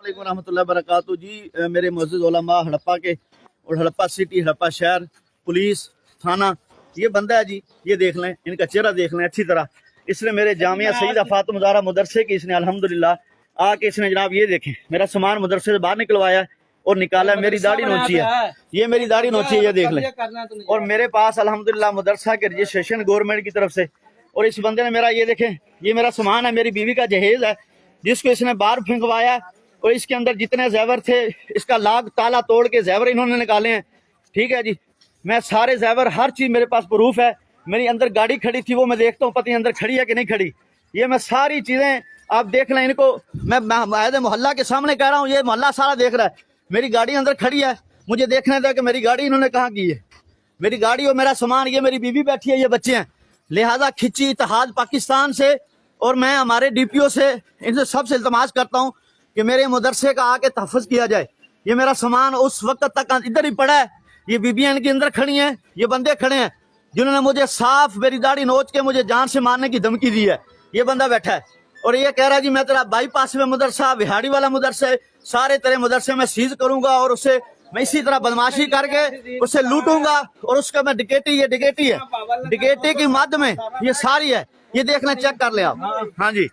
वालेकुम रहमतुल्लाहि व बरकातहू जी। मेरे मुअज़्ज़िज़ उलमा हड़प्पा के और हड़प्पा सिटी, हड़प्पा शहर, पुलिस थाना, ये बंदा है जी, ये देख लें, इनका चेहरा देख लें अच्छी तरह। इसने मेरे जामिया सईदा फातिमा ज़हरा मदरसे की इसने अल्हम्दुलिल्लाह आके इसने जनाब ये देखें मेरा सामान मदरसे से बाहर निकलवाया और निकाला। मेरी दाढ़ी नोची है, ये मेरी दाढ़ी नोची है, ये देख लें। और मेरे पास अल्हम्दुलिल्लाह मदरसा के रजिस्ट्रेशन गवर्नमेंट की तरफ से। और इस बंदे ने मेरा ये देखें, ये मेरा सामान है, मेरी बीवी का जहेज है जिसको इसने बाहर फेंकवाया। और इसके अंदर जितने जेवर थे इसका लाग ताला तोड़ के जेवर इन्होंने निकाले हैं। ठीक है जी, मैं सारे जेवर हर चीज़ मेरे पास प्रूफ है। मेरी अंदर गाड़ी खड़ी थी, वो मैं देखता हूँ पति अंदर खड़ी है कि नहीं खड़ी। ये मैं सारी चीज़ें आप देख लें। इनको मैं मोहल्ला के सामने कह रहा हूँ, ये मोहल्ला सारा देख रहा है। मेरी गाड़ी अंदर खड़ी है, मुझे देखने दे कि मेरी गाड़ी इन्होंने कहाँ की है। मेरी गाड़ी और मेरा सामान, ये मेरी बीवी बैठी है, ये बच्चे हैं। लिहाजा खिंची इत्तेहाद पाकिस्तान से और मैं हमारे DPO से इनसे सबसे इल्तमास करता हूँ कि मेरे मदरसे का आके तहफ़्फ़ुज़ किया जाए। ये मेरा सामान उस वक्त तक इधर ही पड़ा है। ये बीबियाँ इनके अंदर खड़ी हैं, ये बंदे खड़े हैं जिन्होंने मुझे साफ मेरी दाढ़ी नोच के मुझे जान से मारने की धमकी दी है। ये बंदा बैठा है और ये कह रहा है जी मैं तेरा बाईपास में मदरसा, बिहाड़ी वाला मदरसा, सारे तेरे मदरसे में सीज करूंगा और उससे मैं इसी तरह बदमाशी करके उससे लूटूंगा और उसका मैं डिकेटी, ये डिकेटी है, डिकेटी की मद में ये सारी है। ये देखना, चेक कर ले आप। हाँ जी।